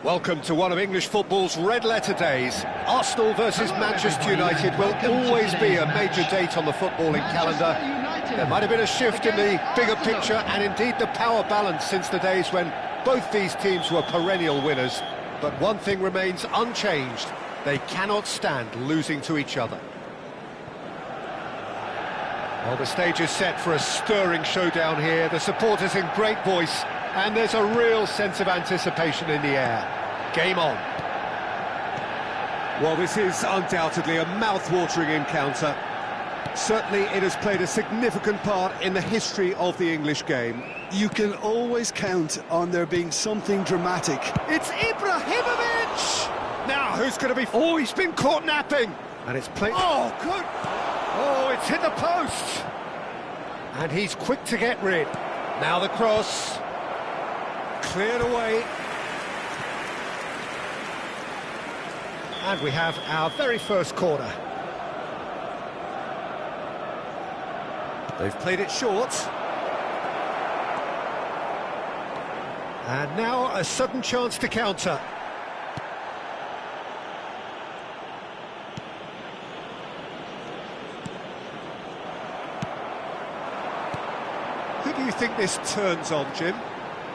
Welcome to one of English football's red-letter days. Arsenal versus Manchester United will always be a major date on the footballing calendar. There might have been a shift in the bigger picture and indeed the power balance since the days when both these teams were perennial winners. But one thing remains unchanged. They cannot stand losing to each other. Well, the stage is set for a stirring showdown here. The supporters in great voice, and there's a real sense of anticipation in the air. Game on. Well, this is undoubtedly a mouth-watering encounter. Certainly it has played a significant part in the history of the English game. You can always count on there being something dramatic. It's Ibrahimovic! Now, who's going to be... Oh, he's been caught napping! And it's played... Oh, good! Oh, it's hit the post! And he's quick to get rid. Now the cross. Cleared away. And we have our very first corner. They've played it short. And now a sudden chance to counter. Who do you think this turns on, Jim?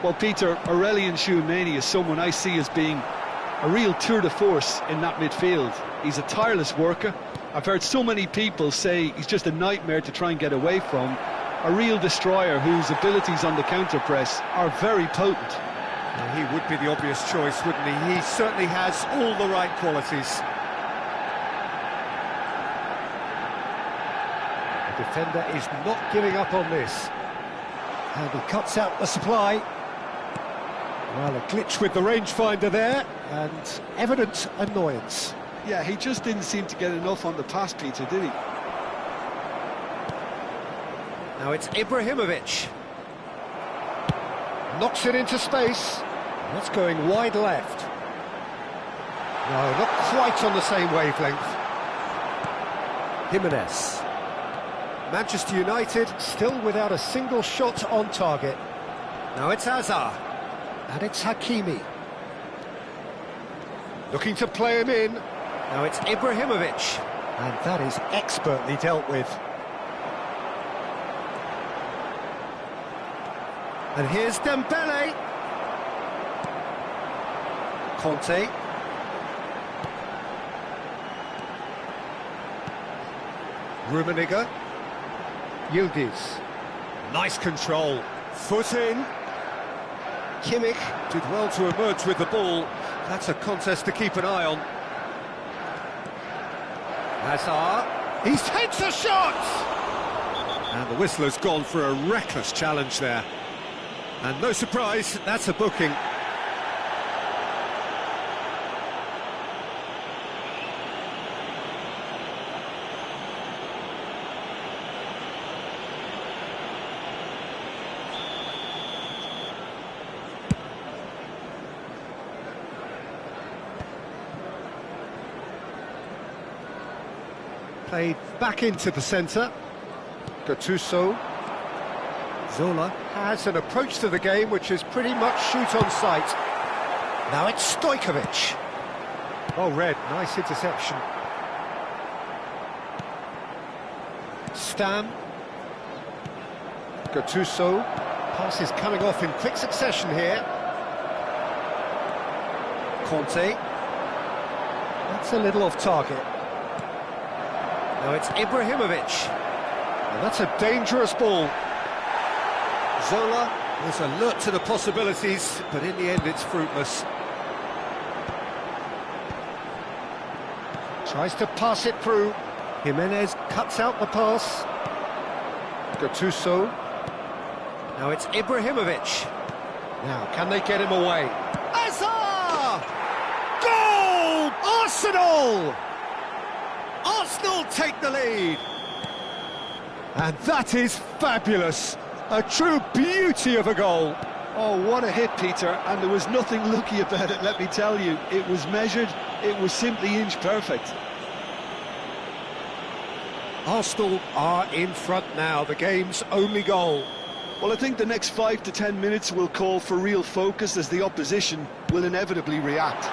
Well, Peter, Aurelien Tchouameni is someone I see as being a real tour de force in that midfield. He's a tireless worker. I've heard so many people say he's just a nightmare to try and get away from. A real destroyer whose abilities on the counter-press are very potent. Well, he would be the obvious choice, wouldn't he? He certainly has all the right qualities. The defender is not giving up on this. And he cuts out the supply. Well, a glitch with the rangefinder there, and evident annoyance. Yeah, he just didn't seem to get enough on the pass, Peter, did he? Now it's Ibrahimovic. Knocks it into space. That's going wide left. No, not quite on the same wavelength. Jimenez. Manchester United still without a single shot on target. Now it's Hazard. And it's Hakimi. Looking to play him in. Now it's Ibrahimovic. And that is expertly dealt with. And here's Dembele. Conte. Rummenigge. Yildiz. Nice control. Foot in. Kimmich did well to emerge with the ball. That's a contest to keep an eye on. Hazard. He takes a shot! And the whistler's gone for a reckless challenge there. And no surprise, that's a booking. Played back into the centre. Gattuso. Zola has an approach to the game which is pretty much shoot on sight. Now it's Stojkovic. Oh, Red, nice interception. Stam. Gattuso. Pass is coming off in quick succession here. Conte. That's a little off target. Now it's Ibrahimovic. And that's a dangerous ball. Zola was alert to the possibilities, but in the end it's fruitless. Tries to pass it through. Jimenez cuts out the pass. Gattuso. Now it's Ibrahimovic. Now, can they get him away? Hazard! Goal! Arsenal! Arsenal take the lead. And that is fabulous. A true beauty of a goal. Oh, what a hit, Peter, and there was nothing lucky about it, let me tell you. It was measured, it was simply inch perfect. Arsenal are in front now, the game's only goal. Well, I think the next 5 to 10 minutes will call for real focus as the opposition will inevitably react.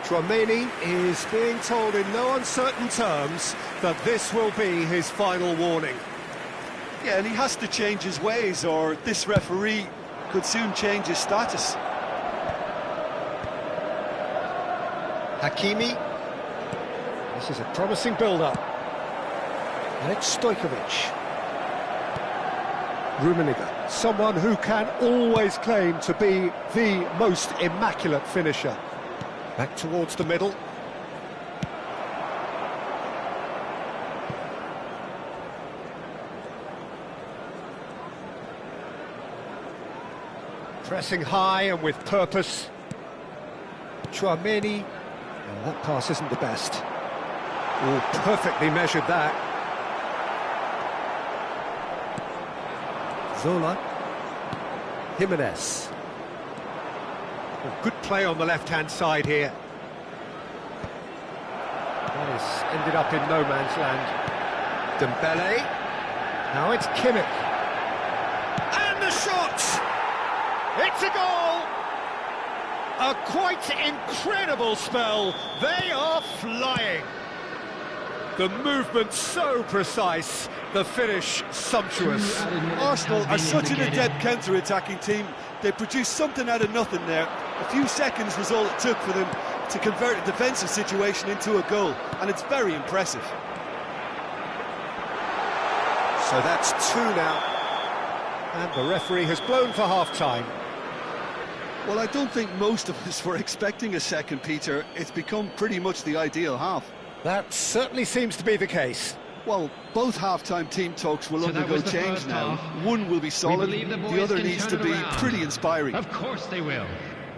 Tourney is being told in no uncertain terms that this will be his final warning. Yeah, and he has to change his ways, or this referee could soon change his status. Hakimi. This is a promising build-up. And it's Stojkovic. Rummenigge, someone who can always claim to be the most immaculate finisher. Back towards the middle. Pressing high and with purpose. Tourney. Oh, that pass isn't the best. Oh, perfectly measured that. Zola. Jimenez. Oh, good play on the left-hand side here. That has ended up in no man's land. Dembele. Now it's Kimmich. And the shot! It's a goal! A quite incredible spell. They are flying. The movement so precise, the finish sumptuous. Arsenal are such an adept counter-attacking team. They produced something out of nothing there. A few seconds was all it took for them to convert a defensive situation into a goal, and it's very impressive. So that's 2 now. And the referee has blown for half-time. Well, I don't think most of us were expecting a second, Peter. It's become pretty much the ideal half. That certainly seems to be the case. Well, both half-time team talks will undergo change now. One will be solid, the other needs to be pretty inspiring. Of course they will.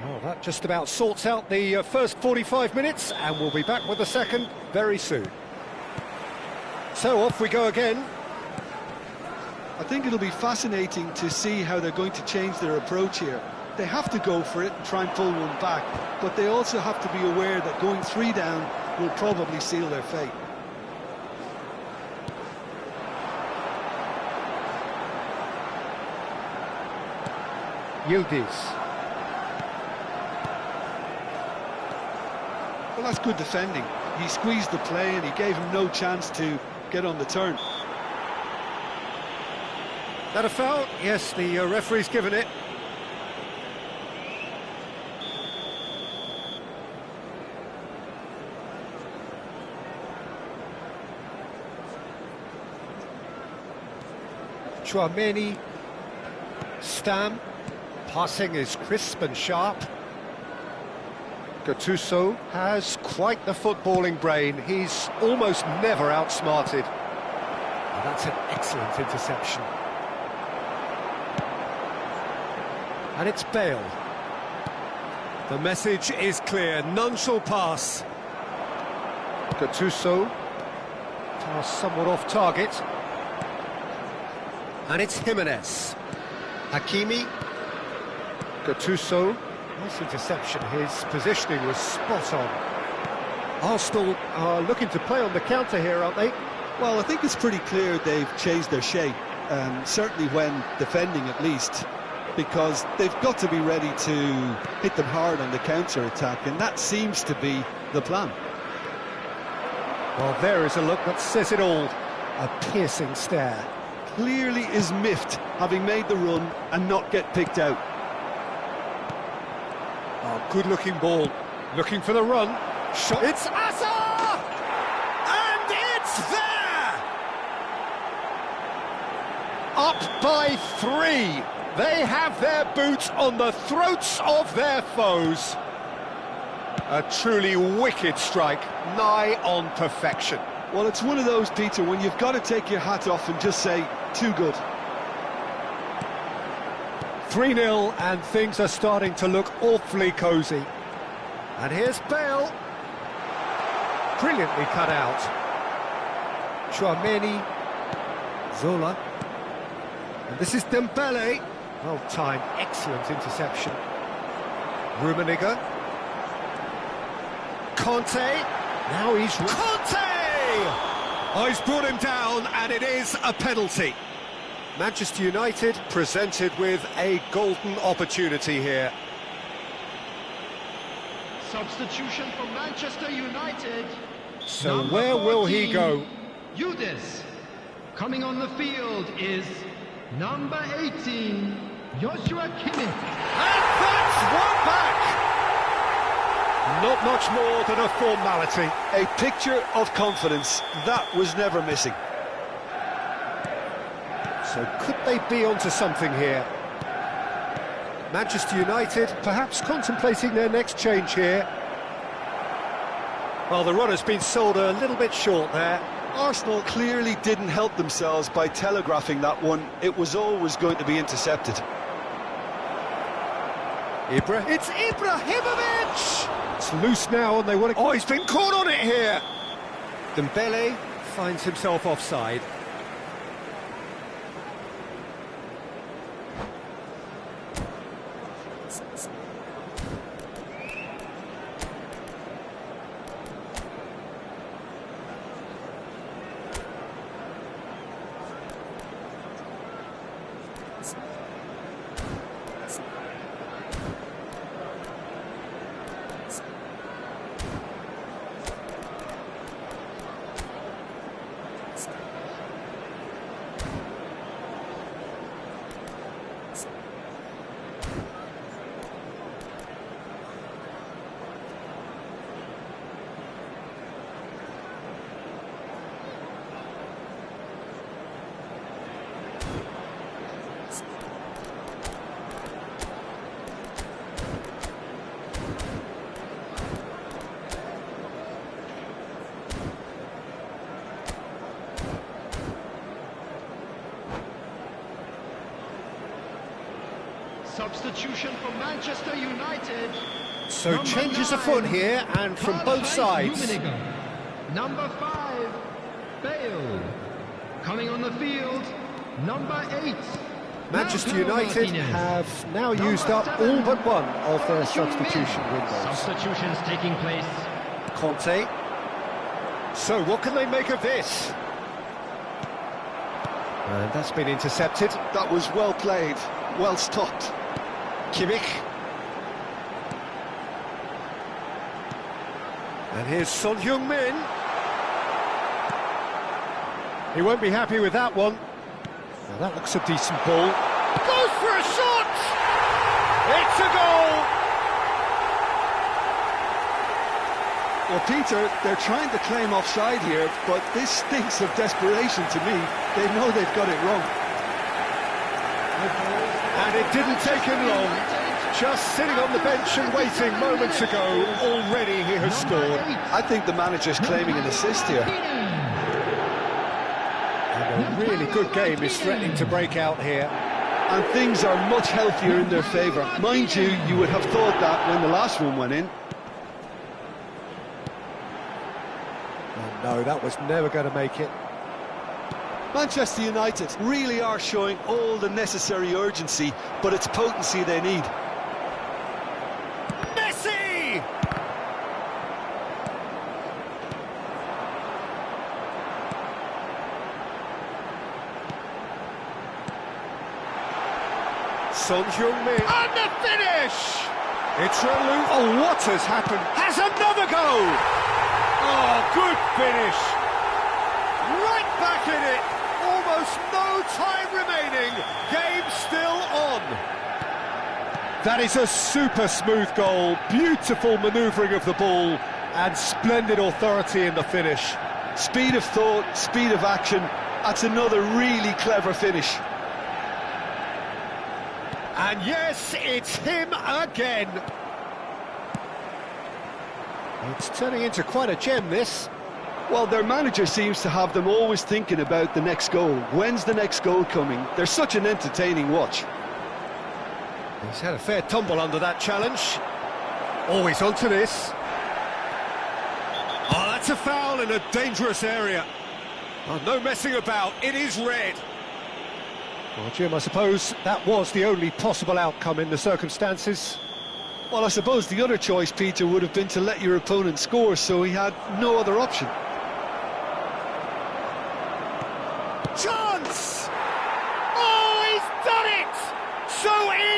Well, that just about sorts out the first 45 minutes, and we'll be back with the second very soon. So off we go again. I think it'll be fascinating to see how they're going to change their approach here. They have to go for it and try and pull one back, but they also have to be aware that going 3 down will probably seal their fate. Yildiz. Well, that's good defending. He squeezed the play and he gave him no chance to get on the turn. That a foul? Yes, the referee's given it. Tourney. Stam. Passing is crisp and sharp. Gattuso has quite the footballing brain. He's almost never outsmarted. Oh, that's an excellent interception. And it's Bale. The message is clear, none shall pass. Gattuso. Pass somewhat off target. And it's Jimenez. Hakimi. Gattuso. Nice interception, his positioning was spot on. Arsenal are looking to play on the counter here, aren't they? Well, I think it's pretty clear they've changed their shape, certainly when defending at least, because they've got to be ready to hit them hard on the counter-attack, and that seems to be the plan. Well, there is a look that says it all. A piercing stare. Clearly is miffed, having made the run and not get picked out. Oh, good-looking ball. Looking for the run. Shot. It's Asa! And it's there! Up by 3. They have their boots on the throats of their foes. A truly wicked strike, nigh on perfection. Well, it's one of those, Peter, when you've got to take your hat off and just say, too good. 3-0, and things are starting to look awfully cosy. And here's Bale. Brilliantly cut out. Tourney. Zola. And this is Dembele. Well timed, excellent interception. Rummenigge. Conte. Now he's... Conte! Oh, he's brought him down, and it is a penalty. Manchester United presented with a golden opportunity here. Substitution for Manchester United. So Number where will he 14, go? Udis. Coming on the field is number 18, Joshua Kimmich. And that's one back! Not much more than a formality. A picture of confidence. That was never missing. So could they be onto something here? Manchester United perhaps contemplating their next change here. Well, the run has been sold a little bit short there. Arsenal clearly didn't help themselves by telegraphing that one. It was always going to be intercepted. It's Ibrahimovic! It's loose now and they want to... Oh, he's been caught on it here! Dembele finds himself offside. Substitution for Manchester United. So changes afoot here and from both sides. Number 5, Bale. Coming on the field, number 8. Manchester United have now used up all but one of their substitution windows. Substitutions taking place. Conte. So what can they make of this? And that's been intercepted. That was well played, well stopped. Kimmich. And here's Son Heung-min. He won't be happy with that one. Now that looks a decent ball. Goes for a shot! It's a goal! Well, Peter, they're trying to claim offside here, but this stinks of desperation to me. They know they've got it wrong. And it didn't take him long. Just sitting on the bench and waiting moments ago, already he has scored. I think the manager's claiming an assist here. And a really good game is threatening to break out here. And things are much healthier in their favour. Mind you, you would have thought that when the last one went in. Oh no, that was never going to make it. Manchester United really are showing all the necessary urgency, but it's potency they need. Messi! Son Heung-min. And the finish! It's Relu. Oh, what has happened? Has another go! Oh, good finish! Right back in it! Almost no time remaining. Game still on. That is a super smooth goal. Beautiful manoeuvring of the ball and splendid authority in the finish. Speed of thought, speed of action. That's another really clever finish. And yes, it's him again. It's turning into quite a gem, this. Well, their manager seems to have them always thinking about the next goal. When's the next goal coming? They're such an entertaining watch. He's had a fair tumble under that challenge. Always onto this. Oh, that's a foul in a dangerous area. Oh, no messing about, it is red. Well, Jim, I suppose that was the only possible outcome in the circumstances. Well, I suppose the other choice, Peter, would have been to let your opponent score, so he had no other option. Chance! Oh,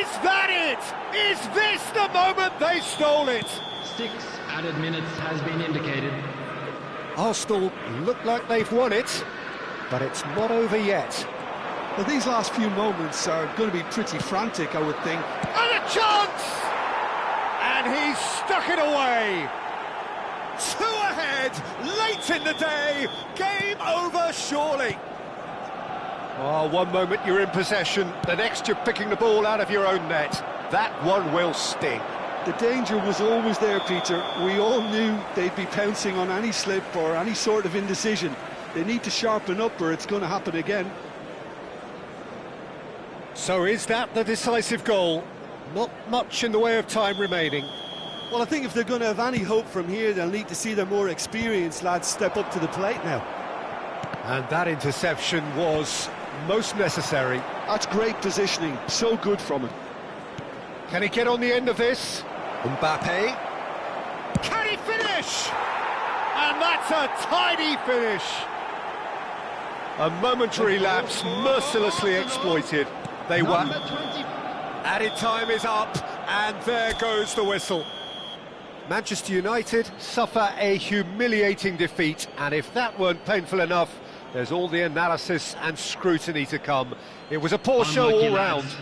Is that it? Is this the moment they stole it? 6 added minutes has been indicated. Arsenal look like they've won it, but it's not over yet. Well, these last few moments are going to be pretty frantic, I would think. And a chance! And he's stuck it away. 2 ahead, late in the day, game over surely. Oh, one moment you're in possession, the next you're picking the ball out of your own net. That one will sting. The danger was always there, Peter. We all knew they'd be pouncing on any slip or any sort of indecision. They need to sharpen up or it's going to happen again. So is that the decisive goal? Not much in the way of time remaining. Well, I think if they're going to have any hope from here, they'll need to see their more experienced lads step up to the plate now. And that interception was most necessary. That's great positioning, so good from him. Can he get on the end of this? Mbappe. Can he finish? And that's a tidy finish. A momentary lapse mercilessly exploited. They won. Number 20. Added time is up, and there goes the whistle. Manchester United suffer a humiliating defeat, and if that weren't painful enough, there's all the analysis and scrutiny to come. It was a poor show Unlucky all round. lads.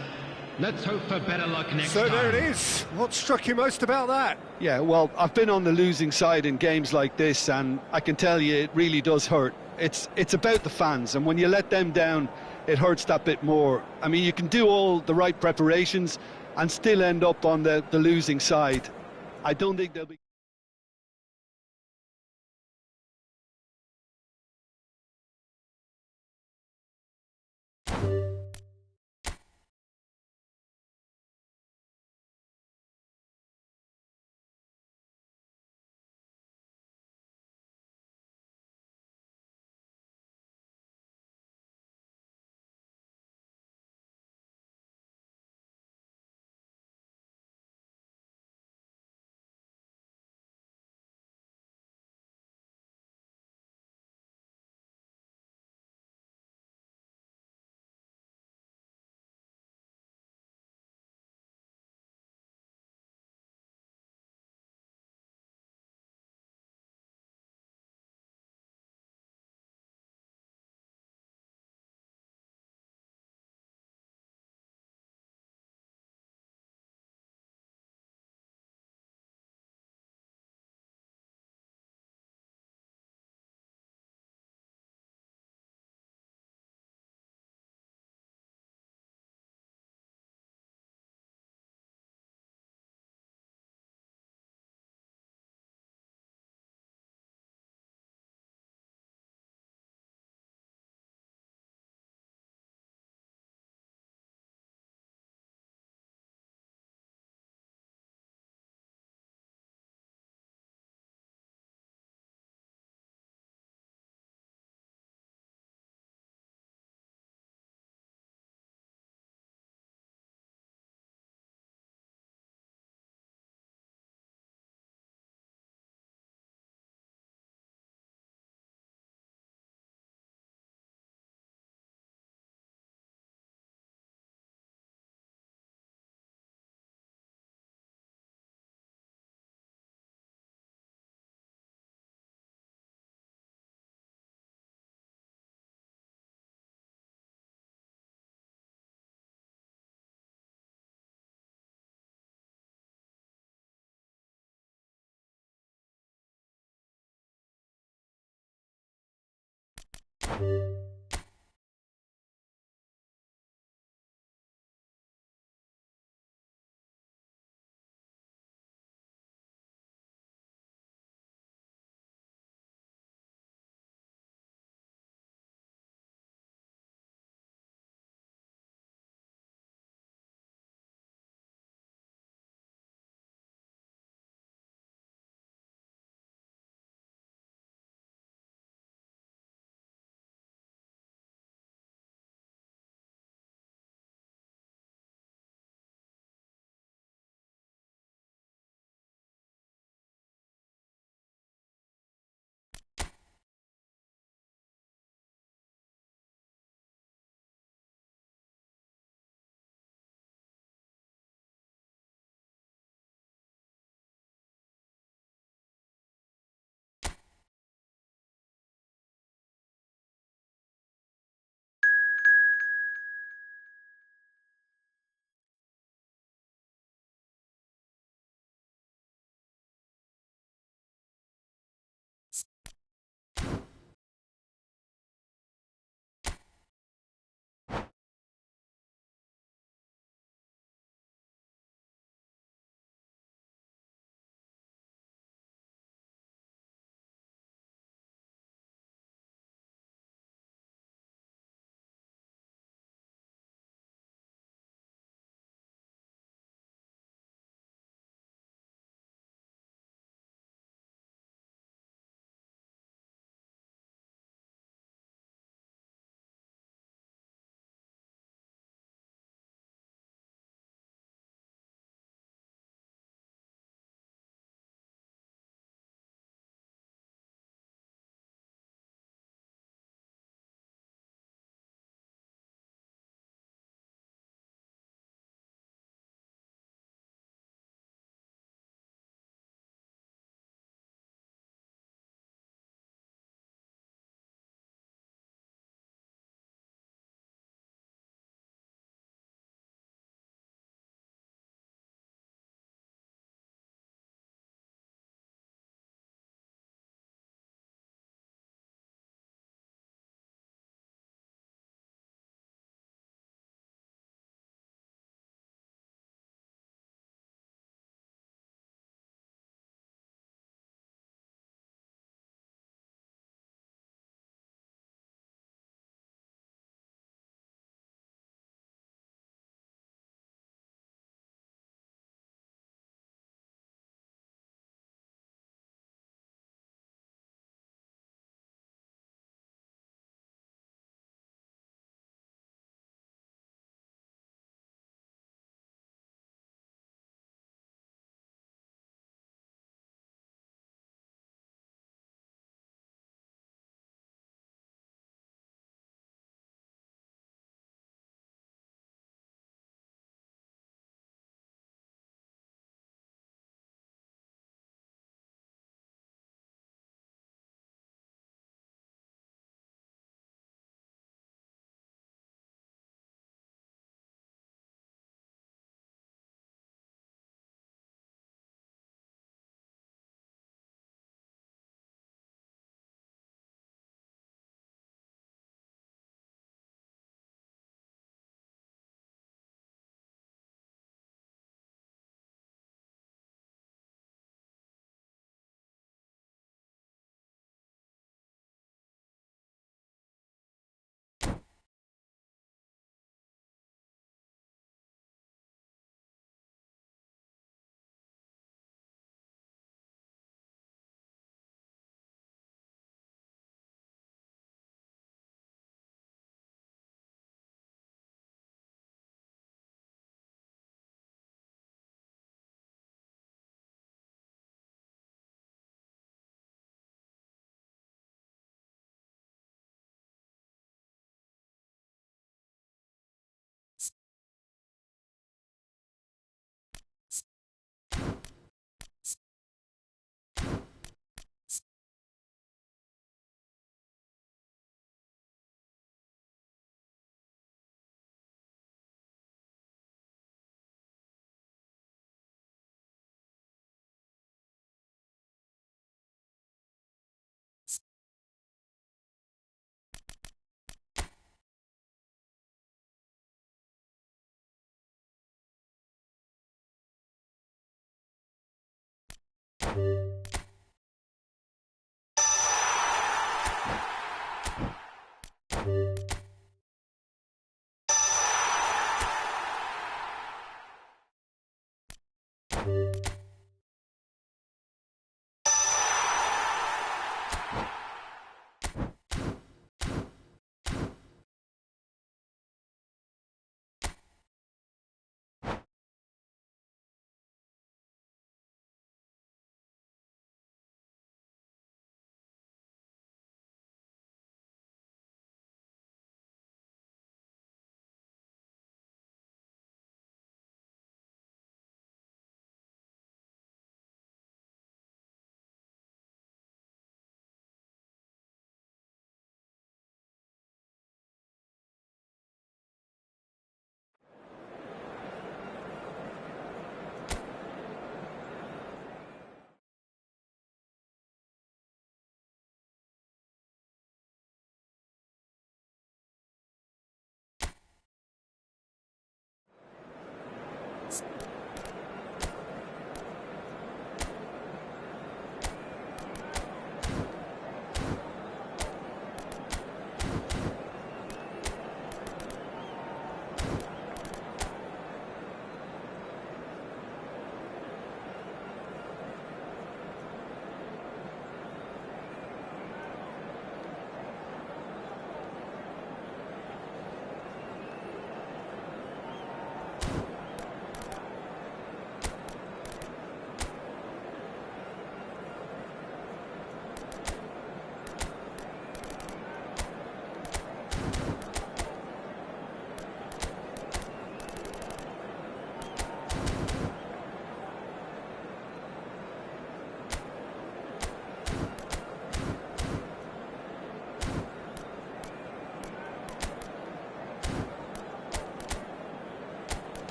Let's hope for better luck next So time. there it is. What struck you most about that? Yeah, well, I've been on the losing side in games like this, and I can tell you it really does hurt. It's about the fans, and when you let them down, it hurts that bit more. I mean, you can do all the right preparations and still end up on the losing side. I don't think they'll be...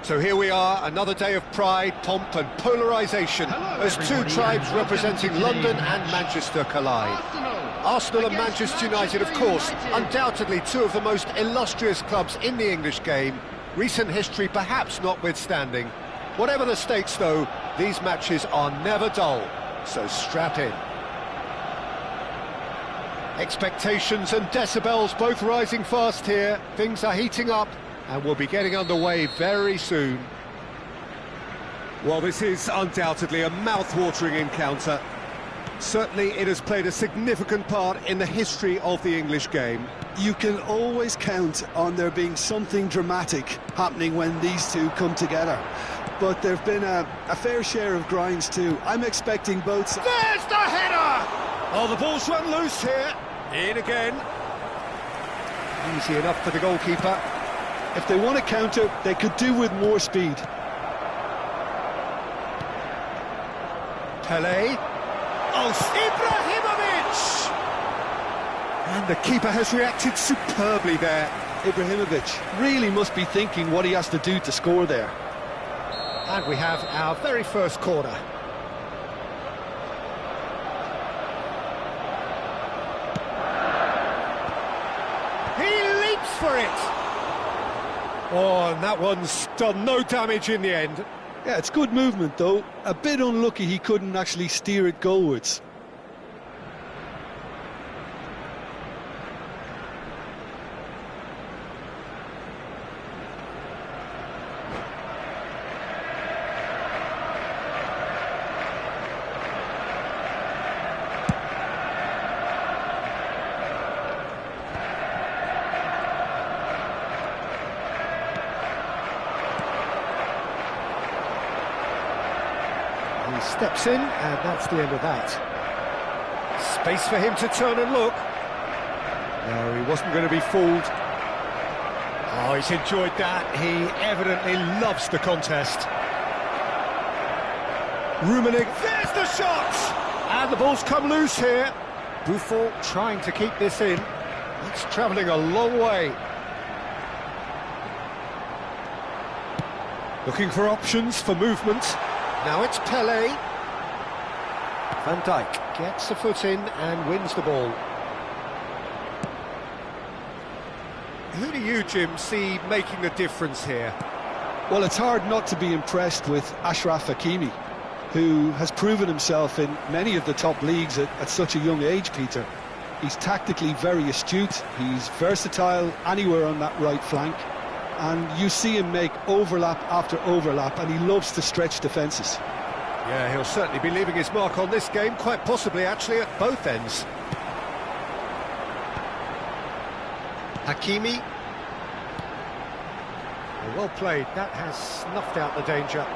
So here we are, another day of pride, pomp and polarisation as two tribes representing London and Manchester collide. Arsenal and Manchester United, of course, undoubtedly two of the most illustrious clubs in the English game, recent history perhaps notwithstanding. Whatever the stakes, though, these matches are never dull, so strap in. Expectations and decibels both rising fast here, things are heating up, and we'll be getting underway very soon. Well, this is undoubtedly a mouth-watering encounter. Certainly it has played a significant part in the history of the English game. You can always count on there being something dramatic happening when these two come together. But there have been a fair share of grinds too. I'm expecting both sides. There's the header! Oh, the ball's run loose here. In again. Easy enough for the goalkeeper. If they want to counter, they could do with more speed. Pele. Oh, Ibrahimovic! And the keeper has reacted superbly there. Ibrahimovic really must be thinking what he has to do to score there. And we have our very first corner. He leaps for it! Oh, and that one's done no damage in the end. Yeah, it's good movement though. A bit unlucky he couldn't actually steer it goalwards. He steps in, and that's the end of that. Space for him to turn and look. No, he wasn't going to be fooled. Oh, he's enjoyed that. He evidently loves the contest. Rummenigge, there's the shot! And the ball's come loose here. Buffon trying to keep this in. It's travelling a long way. Looking for options for movement. Now it's Pelé. Van Dijk gets the foot in and wins the ball. Who do you, Jim, see making the difference here? Well, it's hard not to be impressed with Achraf Hakimi, who has proven himself in many of the top leagues at such a young age, Peter. He's tactically very astute, he's versatile anywhere on that right flank, and you see him make overlap after overlap, and he loves to stretch defences. Yeah, he'll certainly be leaving his mark on this game, quite possibly actually at both ends. Hakimi. Well played, that has snuffed out the danger.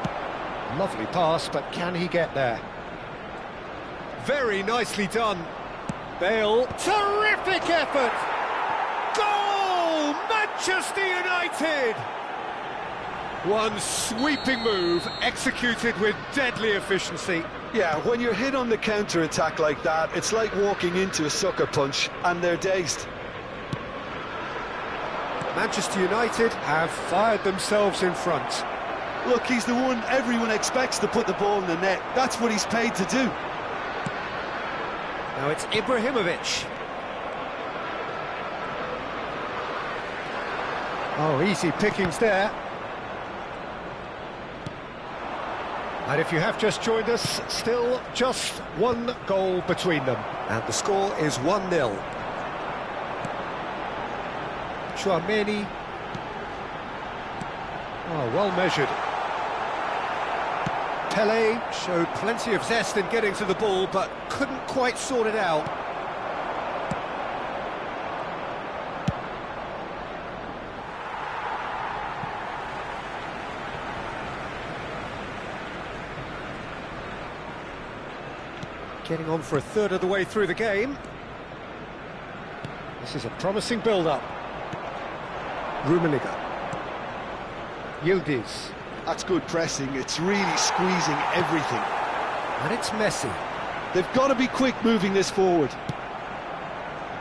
Lovely pass, but can he get there? Very nicely done. Bale, terrific effort! Goal! Manchester United! One sweeping move, executed with deadly efficiency. Yeah, when you're hit on the counter-attack like that, it's like walking into a sucker punch, and they're dazed. Manchester United have fired themselves in front. Look, he's the one everyone expects to put the ball in the net. That's what he's paid to do. Now it's Ibrahimovic. Oh, easy pickings there. And if you have just joined us, still just one goal between them. And the score is 1-0. Chouameni. Oh, well measured. Pelé showed plenty of zest in getting to the ball, but couldn't quite sort it out. Getting on for a third of the way through the game. This is a promising build-up. Rummenigge. Yildiz. That's good pressing, it's really squeezing everything. And it's Messi. They've got to be quick moving this forward.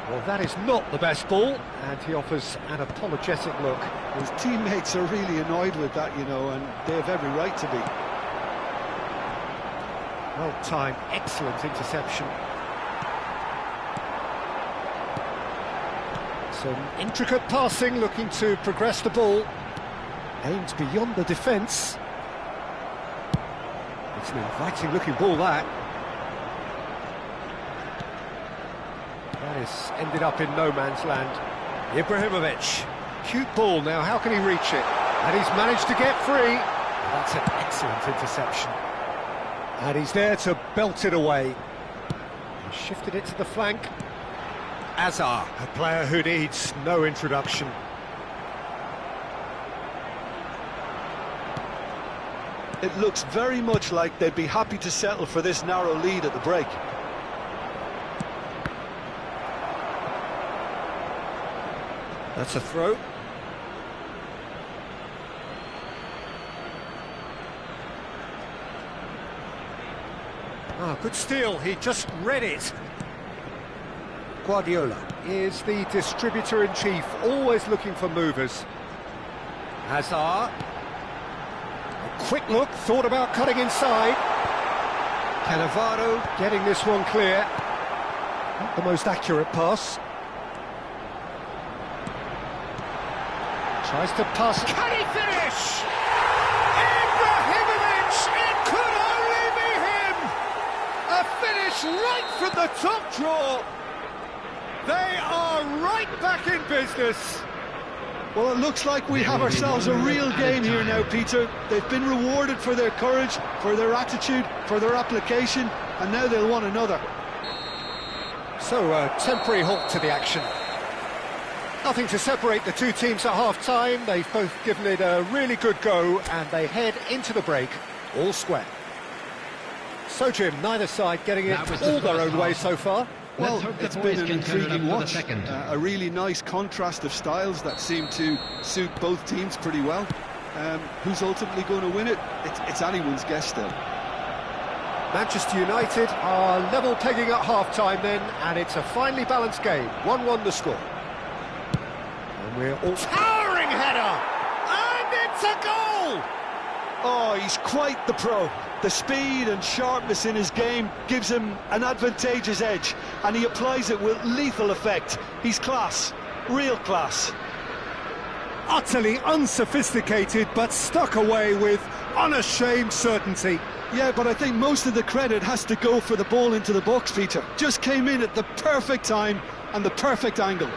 Well, that is not the best ball, and he offers an apologetic look. His teammates are really annoyed with that, you know, and they have every right to be. Well-timed, excellent interception. Some intricate passing, looking to progress the ball. Aims beyond the defence. It's an inviting-looking ball, that. That has ended up in no man's land. Ibrahimovic. Cute ball now, how can he reach it? And he's managed to get free. That's an excellent interception. And he's there to belt it away. He shifted it to the flank. Azar, a player who needs no introduction. It looks very much like they'd be happy to settle for this narrow lead at the break. That's a throw. Ah, good steal, he just read it. Guardiola is the distributor-in-chief, always looking for movers. Hazard. A quick look, thought about cutting inside. Cannavaro getting this one clear. Not the most accurate pass. Tries to pass. Can he finish? Ibrahimovic! It could only be him! A finish right from the top draw. They are right back in business. Well, it looks like we have ourselves a real game here now, Peter. They've been rewarded for their courage, for their attitude, for their application, and now they'll want another. So, a temporary halt to the action. Nothing to separate the two teams at half-time. They've both given it a really good go, and they head into the break all square. So, Jim, neither side getting it all their own way so far. Well, it's been an intriguing watch, a really nice contrast of styles that seem to suit both teams pretty well. Who's ultimately going to win it? It's anyone's guess still. Manchester United are level pegging at half-time then, and it's a finely balanced game. 1-1 the score. And we're all... Towering header! And it's a goal! Oh, he's quite the pro. The speed and sharpness in his game gives him an advantageous edge, and he applies it with lethal effect. He's class, real class. Utterly unsophisticated, but stuck away with unashamed certainty. Yeah, but I think most of the credit has to go for the ball into the box, Peter. Just came in at the perfect time and the perfect angle.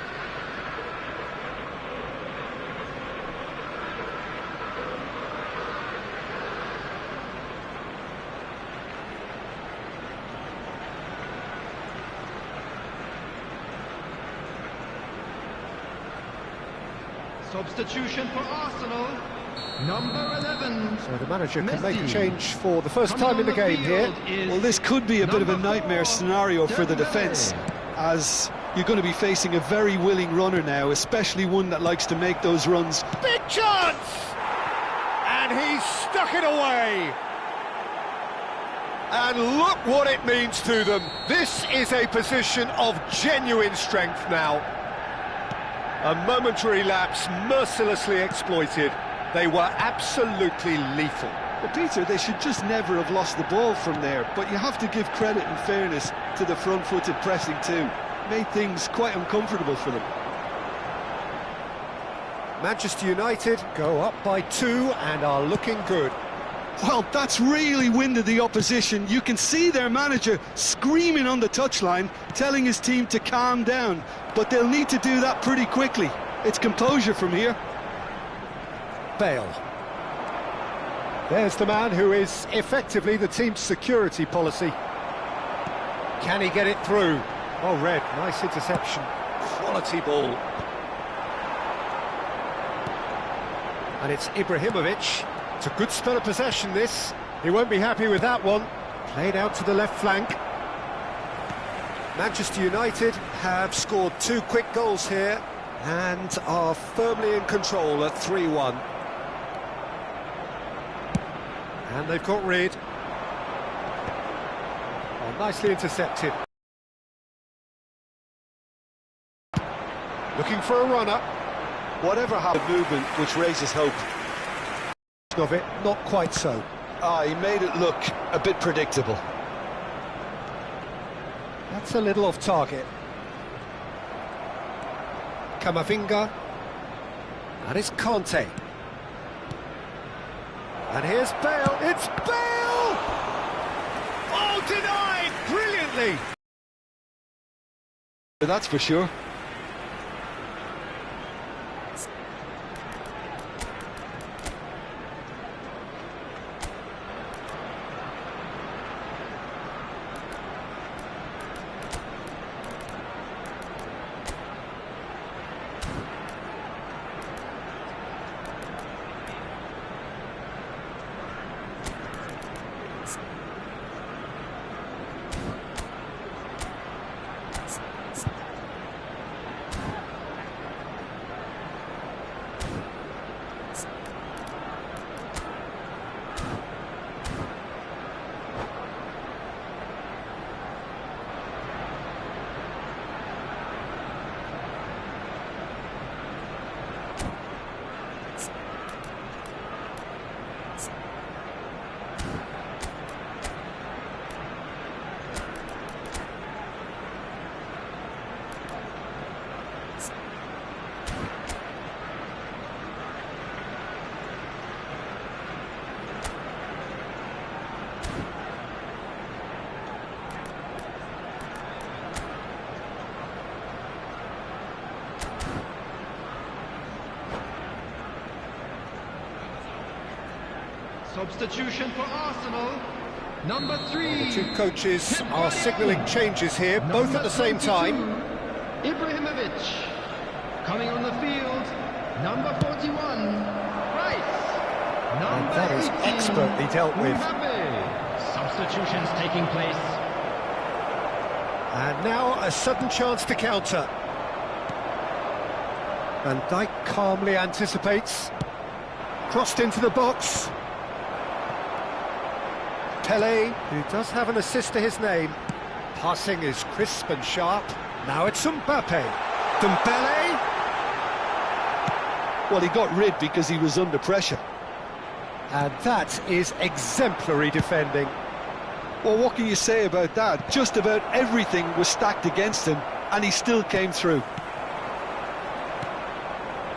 Substitution for Arsenal, number 11. So the manager can make a change for the first time in the game here. Well, this could be a bit of a nightmare scenario for the defence, as you're going to be facing a very willing runner now, especially one that likes to make those runs. Big chance! And he's stuck it away! And look what it means to them. This is a position of genuine strength now. A momentary lapse mercilessly exploited. They were absolutely lethal. But Peter, they should just never have lost the ball from there, but you have to give credit and fairness to the front-footed pressing too. Made things quite uncomfortable for them. Manchester United go up by 2 and are looking good. Well, that's really winded the opposition. You can see their manager screaming on the touchline, telling his team to calm down, but they'll need to do that pretty quickly. It's composure from here. Bale. There's the man who is effectively the team's security policy. Can he get it through? Oh, Red, nice interception. Quality ball. And it's Ibrahimovic. It's a good spell of possession, this. He won't be happy with that one. Played out to the left flank. Manchester United have scored 2 quick goals here and are firmly in control at 3-1. And they've got rid. Oh, nicely intercepted. Looking for a runner. Whatever happened, movement which raises hope. Of it, not quite so. He made it look a bit predictable. That's a little off target. Camavinga. And it's Conte. And here's Bale. It's Bale! Oh, denied! Brilliantly! That's for sure. Substitution for Arsenal, number 3. The 2 coaches are signalling changes here, both at the same time. Ibrahimovic. Coming on the field, number 41, Rice. And that is expertly dealt with. Substitutions taking place. And now a sudden chance to counter. Van Dijk calmly anticipates. Crossed into the box. Pele, who does have an assist to his name. Passing is crisp and sharp. Now it's Mbappe. Dembele. Well, he got rid because he was under pressure. And that is exemplary defending. Well, what can you say about that? Just about everything was stacked against him, and he still came through.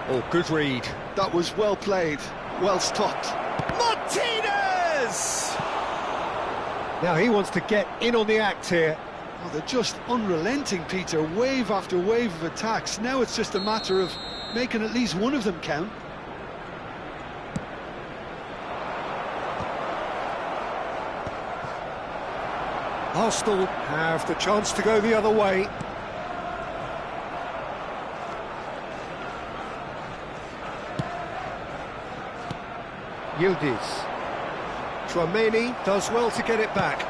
Oh, good read. That was well played, well stopped. Martinez! Now he wants to get in on the act here. Oh, they're just unrelenting, Peter. Wave after wave of attacks. Now it's just a matter of making at least one of them count. Arsenal have the chance to go the other way. Yildiz. Tchouameni does well to get it back.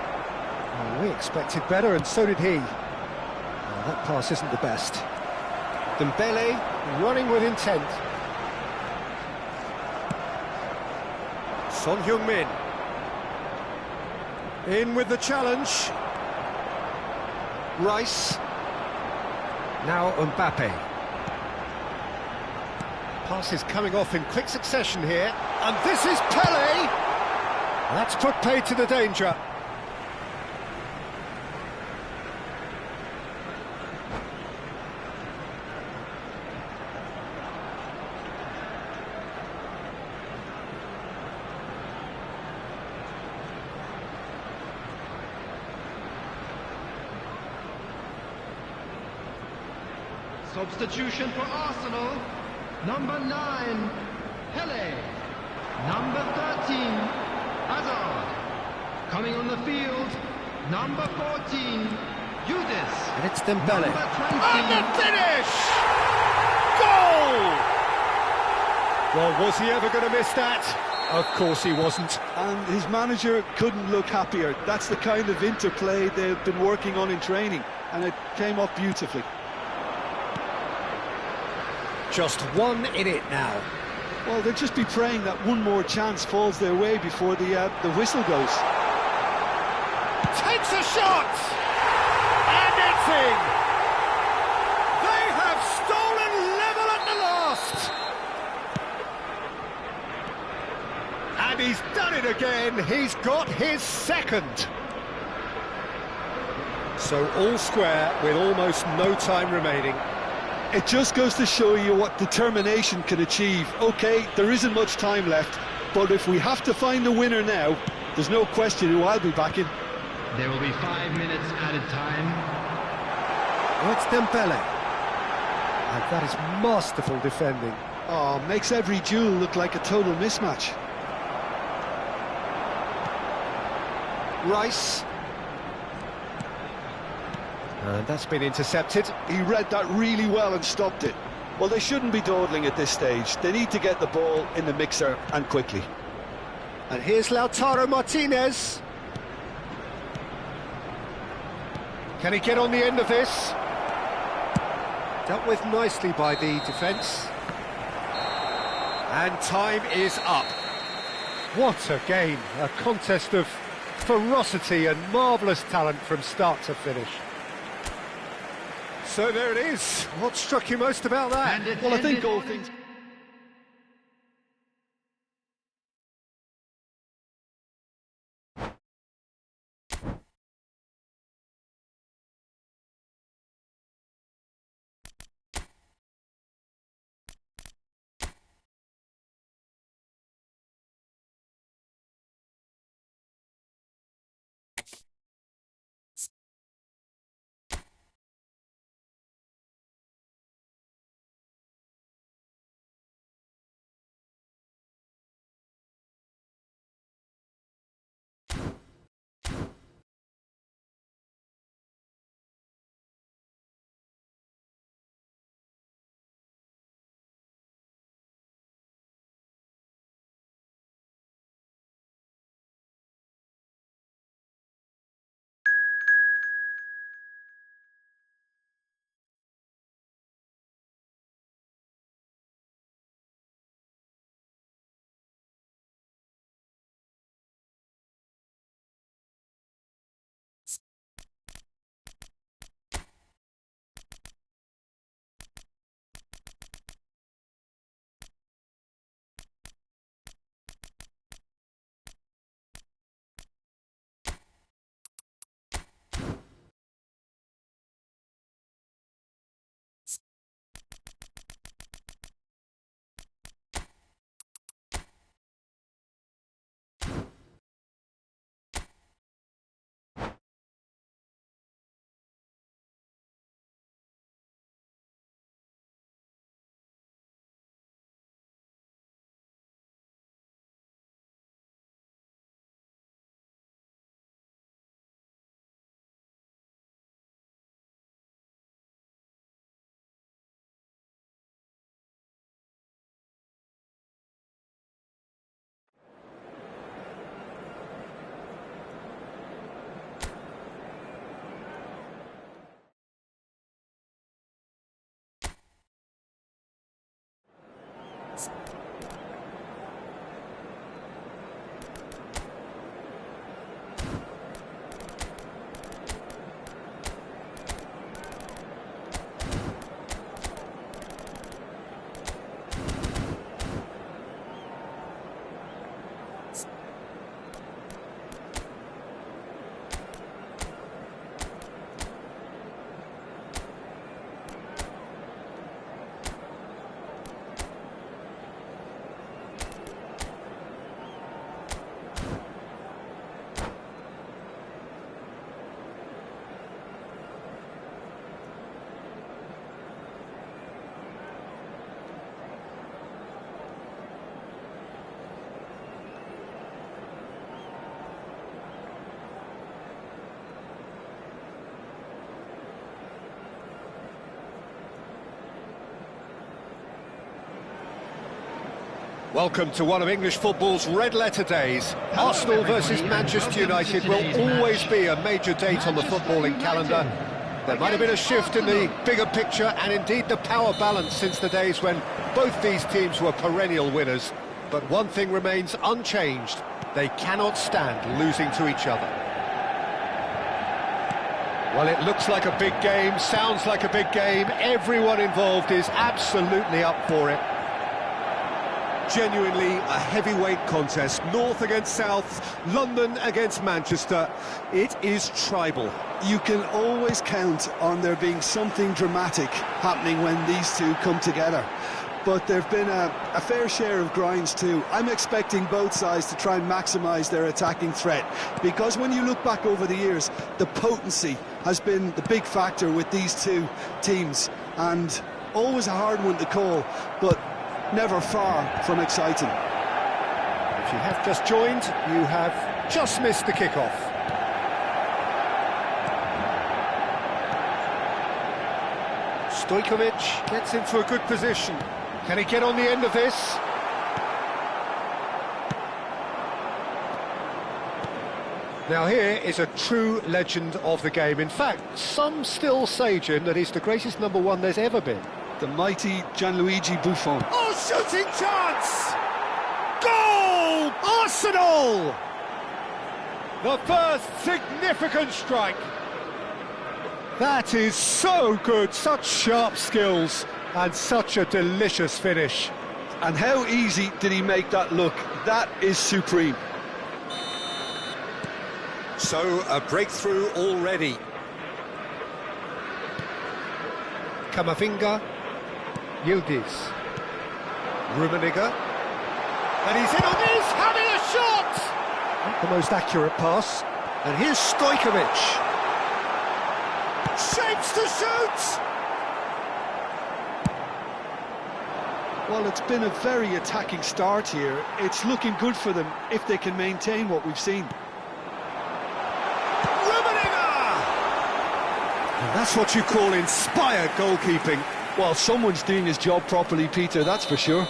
Oh, we expected better, and so did he. Oh, that pass isn't the best. Dembele running with intent. Son Heung-min. In with the challenge. Rice. Now Mbappe. Pass is coming off in quick succession here. And this is Pele! That's put paid to the danger. Substitution for Arsenal. Number 9, Pele. Number 13, Hazard. Coming on the field, number 14, Yildiz. And it's Dembele. Number 20. And the finish! Goal! Well, was he ever going to miss that? Of course he wasn't. And his manager couldn't look happier. That's the kind of interplay they've been working on in training, and it came off beautifully. Just one in it now. Well, they'll just be praying that one more chance falls their way before the whistle goes. Takes a shot! And it's in! They have stolen level at the last! And he's done it again. He's got his second. So all square with almost no time remaining. It just goes to show you what determination can achieve. OK, there isn't much time left, but if we have to find the winner now, there's no question who I'll be backing. There will be 5 minutes added time. Oh, it's Dembele. And that is masterful defending. Oh, makes every duel look like a total mismatch. Rice. And that's been intercepted. He read that really well and stopped it. Well, they shouldn't be dawdling at this stage. They need to get the ball in the mixer, and quickly. And here's Lautaro Martinez. Can he get on the end of this? Dealt with nicely by the defence. And time is up. What a game. A contest of ferocity and marvellous talent from start to finish. So there it is. What struck you most about that? Well, I think all things... Welcome to one of English football's red-letter days. Arsenal versus Manchester United will always be a major date on the footballing calendar. There might have been a shift in the bigger picture and indeed the power balance since the days when both these teams were perennial winners. But one thing remains unchanged. They cannot stand losing to each other. Well, it looks like a big game, sounds like a big game. Everyone involved is absolutely up for it. Genuinely a heavyweight contest, North against South, London against Manchester. It is tribal. You can always count on there being something dramatic happening when these two come together. But there have been a fair share of grinds too. I'm expecting both sides to try and maximise their attacking threat, because when you look back over the years, the potency has been the big factor with these two teams, and always a hard one to call, but never far from exciting. If you have just joined, you have just missed the kickoff. Stojkovic gets into a good position. Can he get on the end of this? Now here is a true legend of the game. In fact, some still say, Jim, that he's the greatest number one there's ever been. The mighty Gianluigi Buffon. Oh, shooting chance! Goal! Arsenal! The first significant strike. That is so good, such sharp skills, and such a delicious finish. And how easy did he make that look? That is supreme. So, a breakthrough already. Kamavinga, Yildiz, Rummenigge, and he's in on this, having a shot! Not the most accurate pass. And here's Stojkovic. Shapes to shoot! Well, it's been a very attacking start here. It's looking good for them if they can maintain what we've seen. That's what you call inspired goalkeeping. Well, someone's doing his job properly, Peter, that's for sure.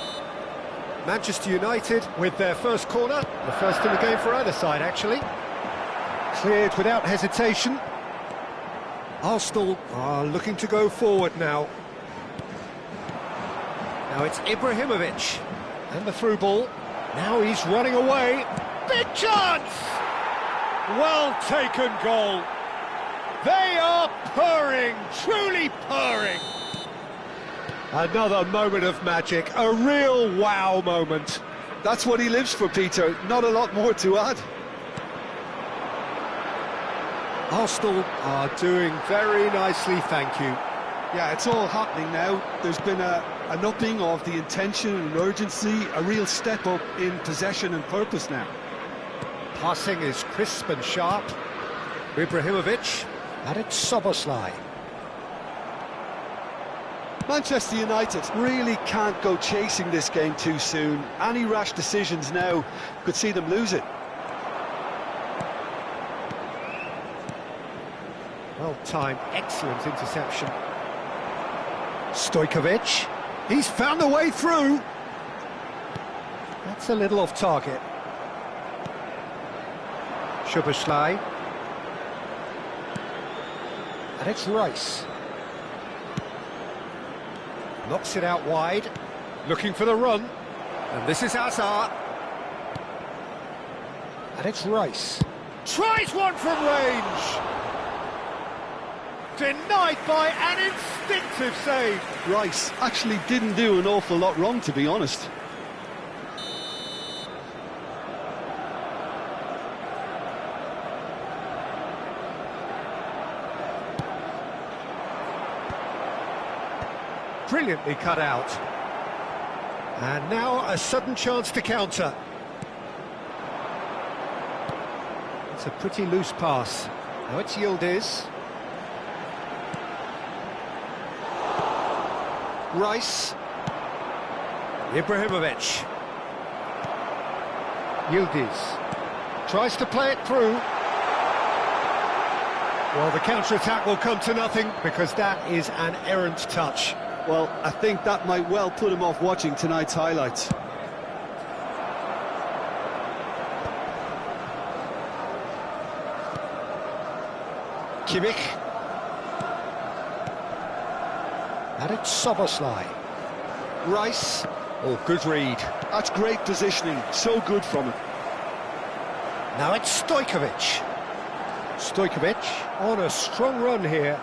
Manchester United with their first corner. The first in the game for either side, actually. Cleared without hesitation. Arsenal are looking to go forward now. Now it's Ibrahimovic. And the through ball. Now he's running away. Big chance! Well taken goal. They are purring, truly purring. Another moment of magic, a real wow moment. That's what he lives for, Peter. Not a lot more to add. Arsenal are doing very nicely, thank you. Yeah, it's all happening now. There's been an upping of the intention and urgency, a real step up in possession and purpose now. Passing is crisp and sharp. Ibrahimovic. And it's Szoboszlai. Manchester United really can't go chasing this game too soon. Any rash decisions now could see them lose it. Well timed, excellent interception. Stojkovic. He's found a way through. That's a little off target. Szoboszlai. And it's Rice. Knocks it out wide. Looking for the run. And this is Hazard. And it's Rice. Tries one from range. Denied by an instinctive save. Rice actually didn't do an awful lot wrong, to be honest. Brilliantly cut out. And now a sudden chance to counter. It's a pretty loose pass. Now it's Yildiz. Rice. Ibrahimovic. Yildiz. Tries to play it through. Well, the counter-attack will come to nothing because that is an errant touch. Well, I think that might well put him off watching tonight's highlights. Kimmich. And it's Soboslai. Rice. Oh, good read. That's great positioning, so good from him. Now it's Stojkovic. Stojkovic on a strong run here.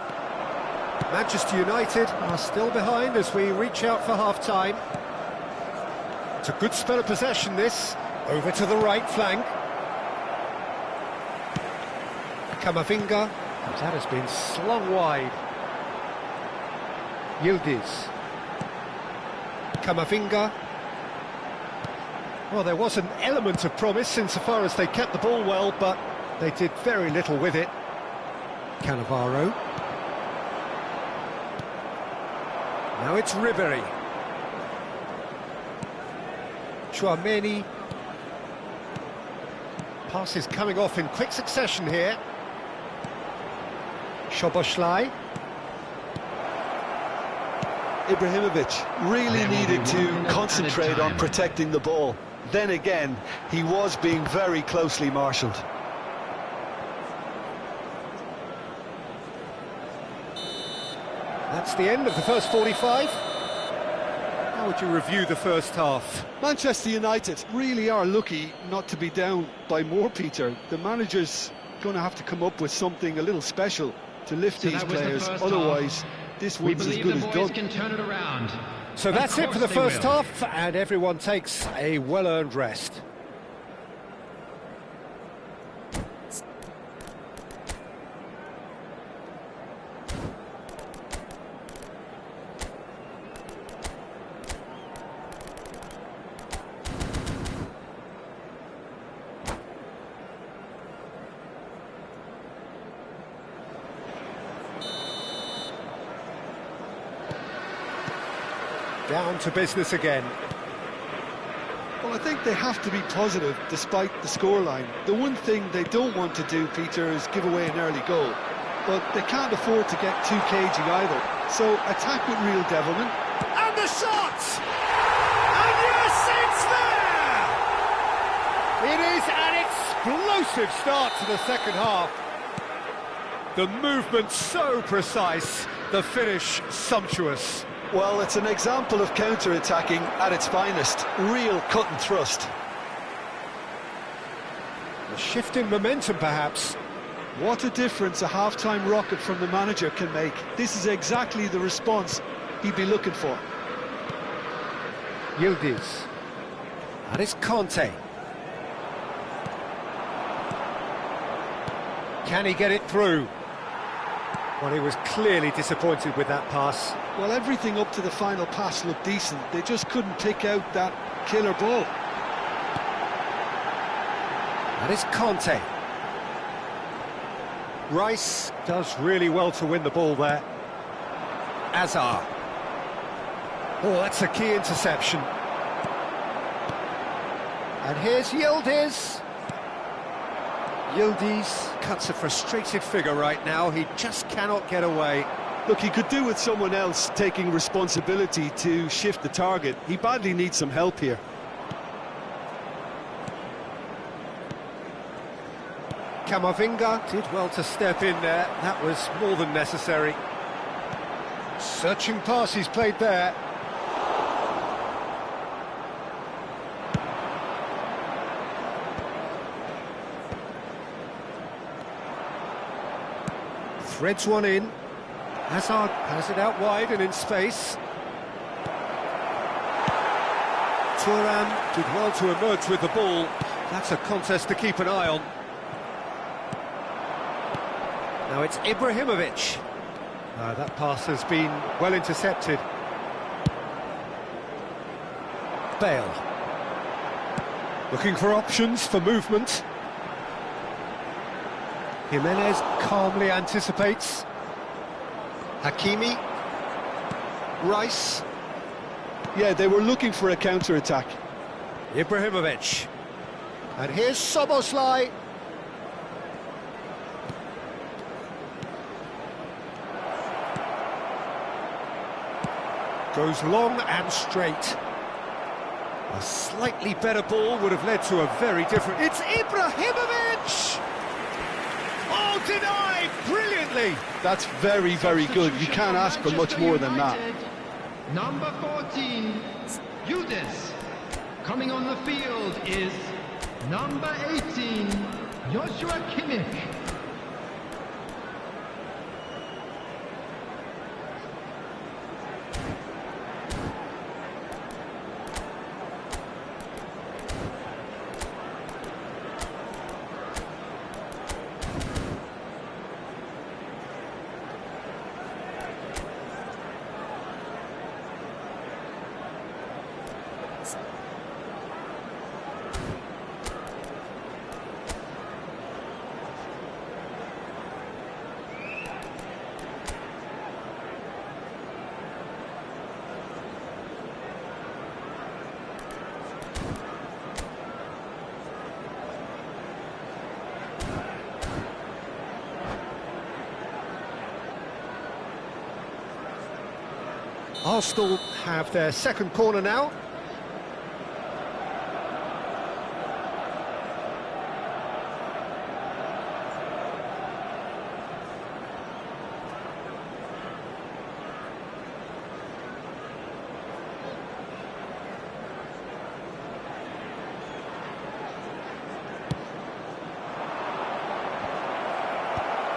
Manchester United are still behind as we reach out for half-time. It's a good spell of possession, this. Over to the right flank. Camavinga. That has been slung wide. Yildiz. Camavinga. Well, there was an element of promise insofar as they kept the ball well, but they did very little with it. Cannavaro. Now it's Ribery. Chouameni. Passes coming off in quick succession here. Szoboszlai. Ibrahimovic really needed to concentrate on protecting the ball. Then again, he was being very closely marshalled. That's the end of the first 45. How would you review the first half? Manchester United really are lucky not to be down by more, Peter. The manager's going to have to come up with something a little special to lift these players, otherwise this one's as good as done. Can turn it around. So that's it for the first half, and everyone takes a well-earned rest. Down to business again. Well, I think they have to be positive despite the scoreline. The one thing they don't want to do, Peter, is give away an early goal. But they can't afford to get too cagey either. So attack with real devilment. And the shot! And yes, it's there! It is an explosive start to the second half. The movement so precise, the finish sumptuous. Well, it's an example of counter-attacking at its finest. Real cut and thrust. A shift in momentum, perhaps. What a difference a half-time rocket from the manager can make. This is exactly the response he'd be looking for. Yildiz. And it's Conte. Can he get it through? Well, he was clearly disappointed with that pass. Well, everything up to the final pass looked decent. They just couldn't pick out that killer ball. That is Conte. Rice does really well to win the ball there. Azar. Oh, that's a key interception. And here's Yildiz. Yildiz cuts a frustrated figure right now. He just cannot get away. Look, he could do with someone else taking responsibility to shift the target. He badly needs some help here. Camavinga did well to step in there. That was more than necessary. Searching pass he's played there. Threads one in. Hazard has it out wide and in space. Thuram did well to emerge with the ball. That's a contest to keep an eye on. Now it's Ibrahimovic. That pass has been well intercepted. Bale. Looking for options for movement. Jimenez calmly anticipates. Hakimi. Rice. Yeah, they were looking for a counter-attack. Ibrahimovic. And here's Soboslai. Goes long and straight. A slightly better ball would have led to a very different... It's Ibrahimovic! Oh, denied! Brilliant brilliantly. That's very, very good. You can't ask for much more than that. Number 14, Judas. Coming on the field is number 18, Joshua Kimmich. Arsenal have their second corner now.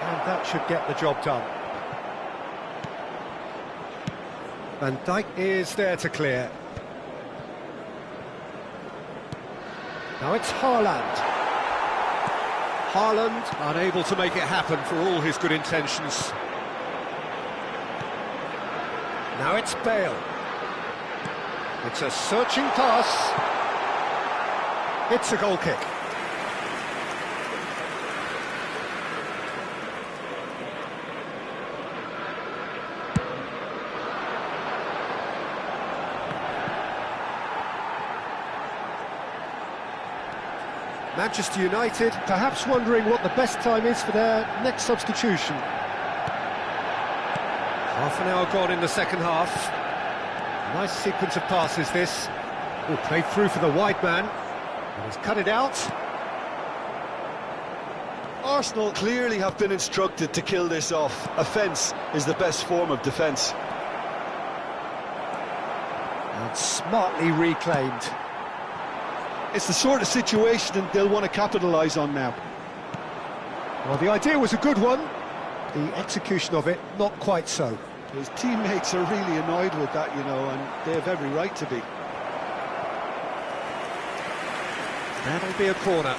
And that should get the job done. Van Dijk is there to clear. Now it's Haaland. Haaland unable to make it happen for all his good intentions. Now it's Bale. It's a searching pass. It's a goal kick. Manchester United perhaps wondering what the best time is for their next substitution. Half an hour gone in the second half. Nice sequence of passes this. Oh, played through for the wide man. And he's cut it out. Arsenal clearly have been instructed to kill this off. Offence is the best form of defence. And smartly reclaimed. It's the sort of situation that they'll want to capitalise on now. Well, the idea was a good one. The execution of it, not quite so. His teammates are really annoyed with that, you know, and they have every right to be. That'll be a corner.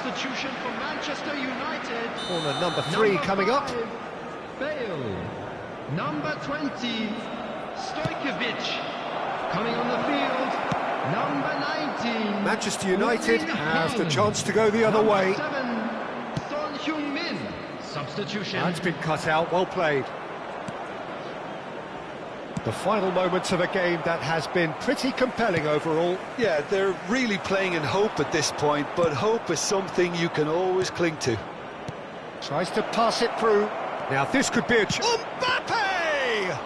Substitution for Manchester United. Corner number 3 coming up. Bale. Number 20, Stojkovic. Coming on the field, number 19. Manchester United have the chance to go the other way. 7, Son Heung-min. Substitution. That's been cut out, well played. The final moments of a game that has been pretty compelling overall. Yeah, they're really playing in hope at this point, but hope is something you can always cling to. Tries to pass it through. Now this could be a Mbappe!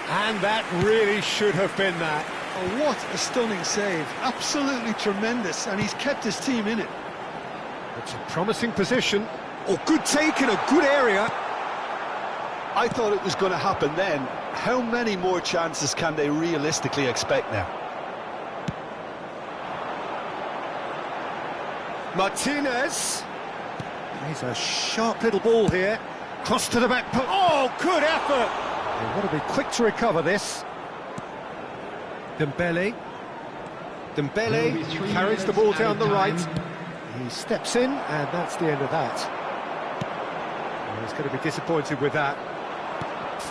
And that really should have been that. Oh, what a stunning save. Absolutely tremendous, and he's kept his team in it. It's a promising position. Oh, good take in a good area. I thought it was going to happen then. How many more chances can they realistically expect now? Martinez. He's a sharp little ball here. Cross to the back post. Oh, good effort! They've got to be quick to recover this. Dembele. Dembele carries the ball down the right. He steps in, and that's the end of that. Well, he's going to be disappointed with that.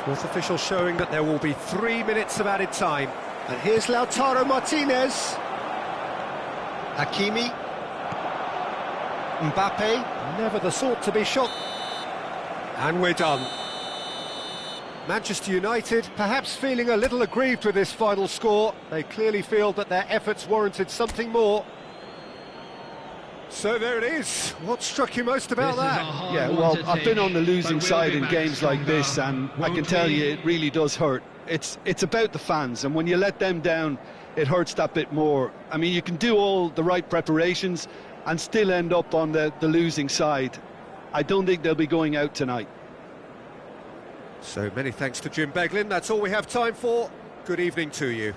Fourth official showing that there will be 3 minutes of added time. And here's Lautaro Martinez. Hakimi. Mbappe, never the sort to be shot. And we're done. Manchester United perhaps feeling a little aggrieved with this final score. They clearly feel that their efforts warranted something more. So there it is. What struck you most about that? Yeah, well, I've been on the losing side in games like this, and I can tell you it really does hurt. It's about the fans, and when you let them down, it hurts that bit more. I mean, you can do all the right preparations and still end up on the losing side. I don't think they'll be going out tonight. So many thanks to Jim Beglin. That's all we have time for. Good evening to you.